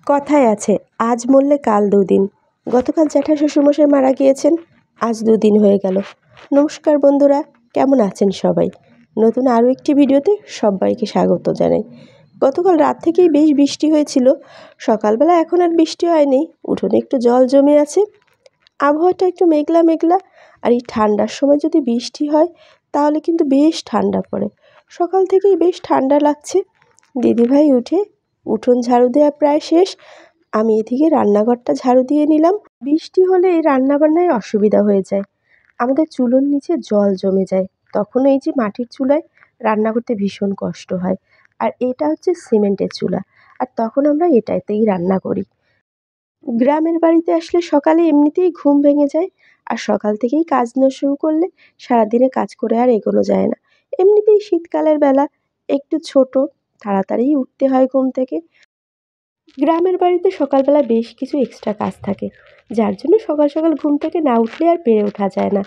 কথায় আছে, আজ মরলে কাল দুদিন। গতকাল জ্যাঠা শ্বশুরমশাই মারা গিয়েছেন, আজ দুদিন হয়ে গেল। নমস্কার বন্ধুরা, কেমন আছেন সবাই? নতুন আরও একটি ভিডিওতে সবাইকে স্বাগত জানাই। গতকাল রাত থেকেই বেশ বৃষ্টি হয়েছিল। সকালবেলা এখন আর বৃষ্টি হয়নি, উঠোনে একটু জল জমে আছে। আবহাওয়াটা একটু মেঘলা মেঘলা, আর এই ঠান্ডার সময় যদি বৃষ্টি হয় তাহলে কিন্তু বেশ ঠান্ডা পড়ে। সকাল থেকেই বেশ ঠান্ডা লাগছে। দিদিভাই উঠে উঠোন ঝাড়ু দেওয়া প্রায় শেষ। আমি এদিকে রান্নাঘরটা ঝাড়ু দিয়ে নিলাম। বৃষ্টি হলে এই রান্নাবান্নায় অসুবিধা হয়ে যায়, আমাদের চুলোর নিচে জল জমে যায়। তখন এই যে মাটির চুলায় রান্না করতে ভীষণ কষ্ট হয়, আর এটা হচ্ছে সিমেন্টের চুলা, আর তখন আমরা এটাতেই রান্না করি। গ্রামের বাড়িতে আসলে সকালে এমনিতেই ঘুম ভেঙে যায়, আর সকাল থেকেই কাজ না শুরু করলে সারাদিনে কাজ করে আর এগোনো যায় না। এমনিতেই শীতকালের বেলা একটু ছোট, তাড়াতাড়ি উঠতে হয় ঘুম থেকে। গ্রামের বাড়িতে সকালবেলা বেশ কিছু এক্সট্রা কাজ থাকে, যার জন্য সকাল সকাল ঘুম থেকে না উঠলে আর পেরে ওঠা যায় না।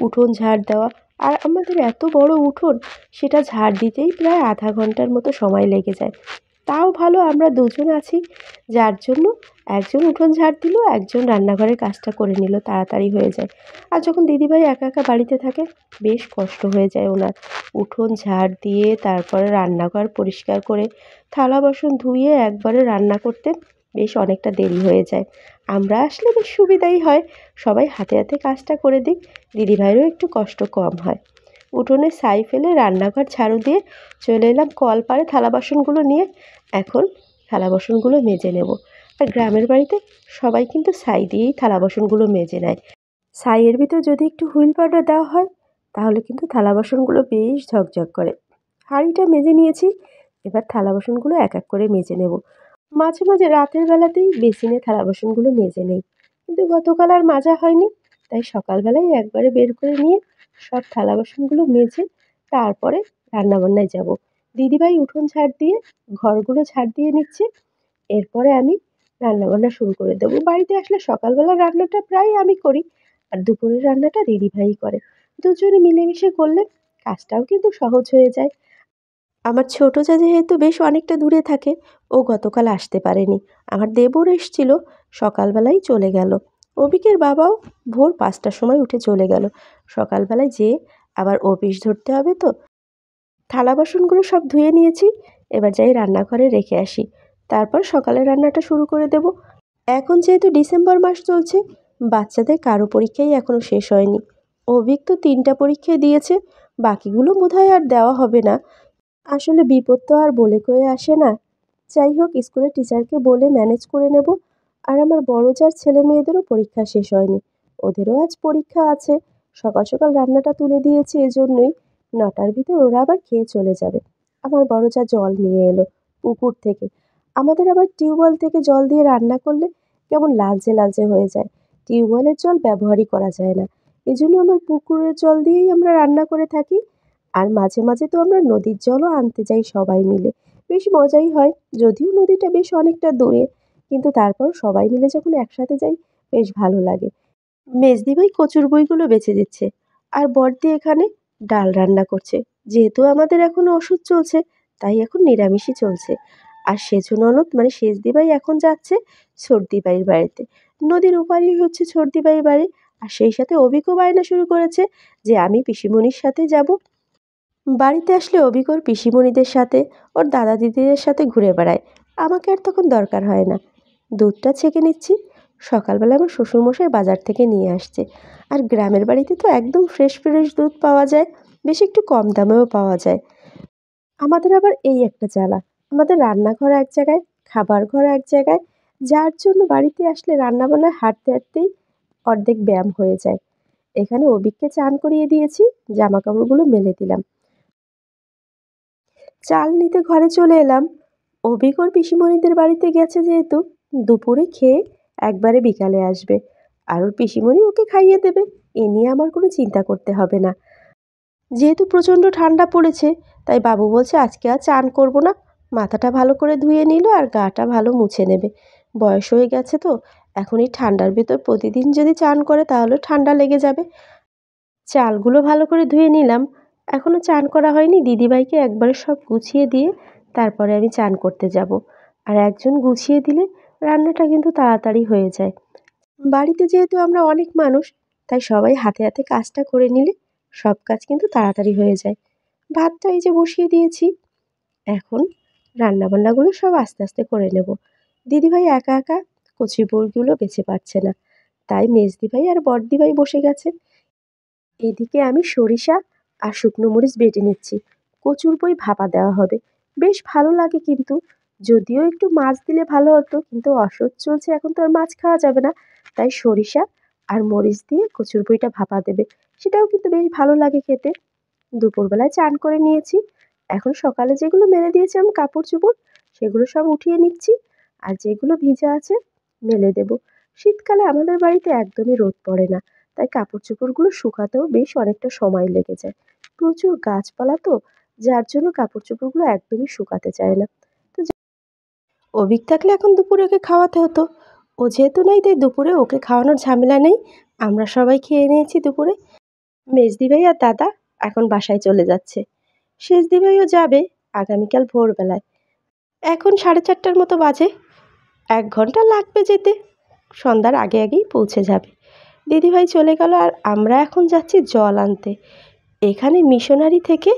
উঠোন ঝাড় দেওয়া, আর আমাদের এত বড় উঠোন, সেটা ঝাড় দিতেই প্রায় আধা ঘন্টার মতো সময় লেগে যায়। তাও ভালো আমরা দুজন আছি, যার জন্য একজন উঠোন ঝাড় দিল, একজন রান্নাঘরের কাজটা করে নিল, তাড়াতাড়ি হয়ে যায়। আর যখন দিদিভাই একা একা বাড়িতে থাকে, বেশ কষ্ট হয়ে যায় ওনার। উঠোন ঝাড় দিয়ে তারপরে রান্নাঘর পরিষ্কার করে থালা বাসন ধুয়ে একবারে রান্না করতে বেশ অনেকটা দেরি হয়ে যায়। আমরা আসলে বেশ সুবিধাই হয়, সবাই হাতে হাতে কাজটা করে দিই, দিদিভাইয়েরও একটু কষ্ট কম হয়। উঠোনে ছাই ফেলে রান্নাঘর ঝাড়ু দিয়ে চলে এলাম কল পাড়ে থালা বাসনগুলো নিয়ে। এখন থালা বাসনগুলো মেজে নেব। আর গ্রামের বাড়িতে সবাই কিন্তু ছাই দিয়েই থালা বাসনগুলো মেজে নেয়। ছাইয়ের ভিতর যদি একটু হুইল পাউডার দেওয়া হয় তাহলে কিন্তু থালা বাসনগুলো বেশ ঝকঝক করে। হাঁড়িটা মেজে নিয়েছি, এবার থালা বাসনগুলো এক এক করে মেজে নেব। মাঝে মাঝে রাতের বেলাতেই বেসিনে থালা বাসনগুলো মেজে নেই, কিন্তু গতকাল আর মাজা হয়নি, তাই সকালবেলায় একবারে বের করে নিয়ে সব থালা বাসনগুলো মেজে তারপরে রান্নাবান্নায় যাব। দিদিভাই উঠোন ঝাড় দিয়ে ঘরগুলো ঝাড় দিয়ে নিচ্ছে, এরপরে আমি রান্নাবান্না শুরু করে দেবো। বাড়িতে আসলে সকালবেলা রান্নাটা প্রায় আমি করি, আর দুপুরের রান্নাটা দিদিভাই করে। দুজনে মিলেমিশে করলে কাজটাও কিন্তু সহজ হয়ে যায়। আমার ছোট যা যেহেতু বেশ অনেকটা দূরে থাকে, ও গতকাল আসতে পারেনি। আমার দেবর এসছিল, সকালবেলাই চলে গেল। অবিকের বাবাও ভোর 5টার সময় উঠে চলে গেল। সকালবেলায় যেয়ে আবার অফিস ধরতে হবে তো। থালা বাসনগুলো সব ধুয়ে নিয়েছি, এবার যাই রান্নাঘরে রেখে আসি, তারপর সকালে রান্নাটা শুরু করে দেব। এখন যেহেতু ডিসেম্বর মাস চলছে, বাচ্চাদের কারো পরীক্ষাই এখনও শেষ হয়নি। অভিক তো 3টা পরীক্ষায় দিয়েছে, বাকিগুলো বোধহয় আর দেওয়া হবে না। আসলে বিপদ তো আর বলে কয়ে আসে না। যাই হোক, স্কুলের টিচারকে বলে ম্যানেজ করে নেব। আর আমার বড় যার ছেলে মেয়েদেরও পরীক্ষা শেষ হয়নি, ওদেরও আজ পরীক্ষা আছে। সকাল সকাল রান্নাটা তুলে দিয়েছি এজন্যই, 9টার ভিতর ওরা আবার খেয়ে চলে যাবে। আমার বড় যা জল নিয়ে এলো পুকুর থেকে। আমাদের আবার টিউবওয়েল থেকে জল দিয়ে রান্না করলে কেমন লালচে লালচে হয়ে যায়, টিউবওয়েলের জল ব্যবহারই করা যায় না। এজন্য আমার পুকুরের জল দিয়েই আমরা রান্না করে থাকি। আর মাঝে মাঝে তো আমরা নদীর জলও আনতে যাই সবাই মিলে, বেশ মজাই হয়। যদিও নদীটা বেশ অনেকটা দূরে, কিন্তু তারপর সবাই মিলে যখন একসাথে যাই বেশ ভালো লাগে। মেজদি ভাই কচুর বইগুলো বেছে দিচ্ছে, আর বড়দি এখানে ডাল রান্না করছে। যেহেতু আমাদের এখন ওষুধ চলছে, তাই এখন নিরামিষই চলছে। আর সেজু ননদ মানে সেজদি ভাই এখন যাচ্ছে সর্দি ভাইয়ের বাড়িতে। নদীর ওপারেই হচ্ছে সর্দি ভাইয়ের বাড়ি। আর সেই সাথে অভিকও বায়না শুরু করেছে যে আমি পিসিমণির সাথে যাব। বাড়িতে আসলে অভিক ওর পিসিমণিদের সাথে, ওর দাদা দিদিদের সাথে ঘুরে বেড়ায়, আমাকে আর তখন দরকার হয় না। দুধটা ছেঁকে নিচ্ছি, সকালবেলা আমার শ্বশুরমশাই বাজার থেকে নিয়ে আসছে। আর গ্রামের বাড়িতে তো একদম ফ্রেশ ফ্রেশ দুধ পাওয়া যায়, বেশ একটু কম দামেও পাওয়া যায়। আমাদের আবার এই একটা জ্বালা, আমাদের রান্নাঘর এক জায়গায়, খাবার ঘর এক জায়গায়, যার জন্য বাড়িতে আসলে রান্নাবান্নায় হাঁটতে হাঁটতেই অর্ধেক ব্যায়াম হয়ে যায়। এখানে অভিককে চান করিয়ে দিয়েছি, জামা কাপড়গুলো মেলে দিলাম, চাল নিতে ঘরে চলে এলাম। অভিক ওর পিসিমণিদের বাড়িতে গেছে যেহেতু, দুপুরে খেয়ে একবারে বিকালে আসবে, আর ওর পিসিমণি ওকে খাইয়ে দেবে। এ নিয়ে আমার কোনো চিন্তা করতে হবে না। যেহেতু প্রচণ্ড ঠান্ডা পড়েছে, তাই বাবু বলছে আজকে আর চান করব না, মাথাটা ভালো করে ধুয়ে নিল আর গাটা ভালো মুছে নেবে। বয়স হয়ে গেছে তো, এখন এই ঠান্ডার ভেতর প্রতিদিন যদি চান করে তাহলে ঠান্ডা লেগে যাবে। চালগুলো ভালো করে ধুয়ে নিলাম। এখনও চান করা হয়নি, দিদিভাইকে একবারে সব গুছিয়ে দিয়ে তারপরে আমি চান করতে যাব। আর একজন গুছিয়ে দিলে রান্নাটা কিন্তু তাড়াতাড়ি হয়ে যায়। বাড়িতে যেহেতু আমরা অনেক মানুষ, তাই সবাই হাতে হাতে কাজটা করে নিলে সব কাজ কিন্তু তাড়াতাড়ি হয়ে যায়। ভাতটা এই যে বসিয়ে দিয়েছি, এখন রান্নাবান্নাগুলো সব আস্তে আস্তে করে নেব। দিদিভাই একা একা কচুরিগুলো বেছে পারছে না, তাই মেজদিভাই আর বড়দিভাই বসে গেছে। এদিকে আমি সরিষা আর শুকনো মরিচ বেটে নিচ্ছি। কচুর বই ভাপা দেওয়া হবে, বেশ ভালো লাগে কিন্তু। যদিও একটু মাছ দিলে ভালো হতো, কিন্তু অসহ্য চলছে, এখন তো আর মাছ খাওয়া যাবে না। তাই সরিষা আর মরিচ দিয়ে কচুর বইটা ভাপা দেবে, সেটাও কিন্তু বেশ ভালো লাগে খেতে। দুপুরবেলায় চান করে নিয়েছি, এখন সকালে যেগুলো মেলে দিয়েছিলাম কাপড় চোপড়, সেগুলো সব উঠিয়ে নিচ্ছি। আর যেগুলো ভিজা আছে মেলে দেব। শীতকালে আমাদের বাড়িতে একদমই রোদ পড়ে না, তাই কাপড় চোপড়গুলো শুকাতেও বেশ অনেকটা সময় লেগে যায়। প্রচুর গাছপালা তো, যার জন্য কাপড় চোপড়গুলো একদমই শুকাতে চায় না। তো অভিক থাকলে এখন দুপুরে ওকে খাওয়াতে হতো, ও যেহেতু নেই তাই দুপুরে ওকে খাওয়ানোর ঝামেলা নেই। আমরা সবাই খেয়ে নিয়েছি দুপুরে। মেজদি ভাই আর দাদা এখন বাসায় চলে যাচ্ছে। সেজদি ভাইও যাবে আগামীকাল ভোরবেলায়। এখন 4:30টার মতো বাজে, 1 ঘন্টা লাগবে যেতে, সন্ধ্যার আগে আগেই পৌঁছে যাবে। দিদিভাই চলে গেল আর আমরা এখন যাচ্ছি জল আনতে। এখানে মিশনারি থেকে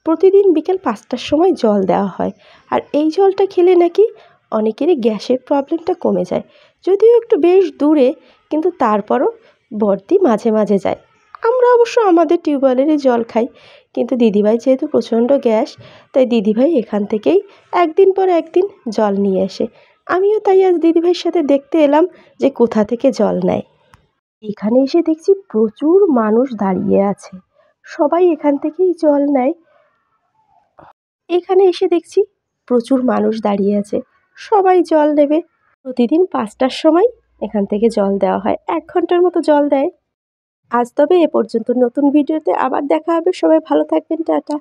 প্রতিদিন বিকেল 5টার সময় জল দেওয়া হয়, আর এই জলটা খেলে নাকি অনেকেরই গ্যাসের প্রবলেমটা কমে যায়। যদিও একটু বেশ দূরে, কিন্তু তারপরও বড়দি মাঝে মাঝে যায়। আমরা অবশ্য আমাদের টিউবওয়েলেরই জল খাই, কিন্তু দিদিভাই যেহেতু প্রচণ্ড গ্যাস, তাই দিদিভাই এখান থেকেই একদিন পর একদিন জল নিয়ে আসে। আমিও তাই আজ দিদিভাইয়ের সাথে দেখতে এলাম যে কোথা থেকে জল নেয়। এখানে এসে দেখছি প্রচুর মানুষ দাঁড়িয়ে আছে, সবাই এখান থেকেই জল নেয়। এখানে এসে দেখছি প্রচুর মানুষ দাঁড়িয়ে আছে, সবাই জল নেবে। প্রতিদিন 5টার সময় এখান থেকে জল দেওয়া হয়, 1 ঘন্টার মতো জল দেয়। আজ তবে এ পর্যন্ত, নতুন ভিডিওতে আবার দেখা হবে। সবাই ভালো থাকবেন, টাটা।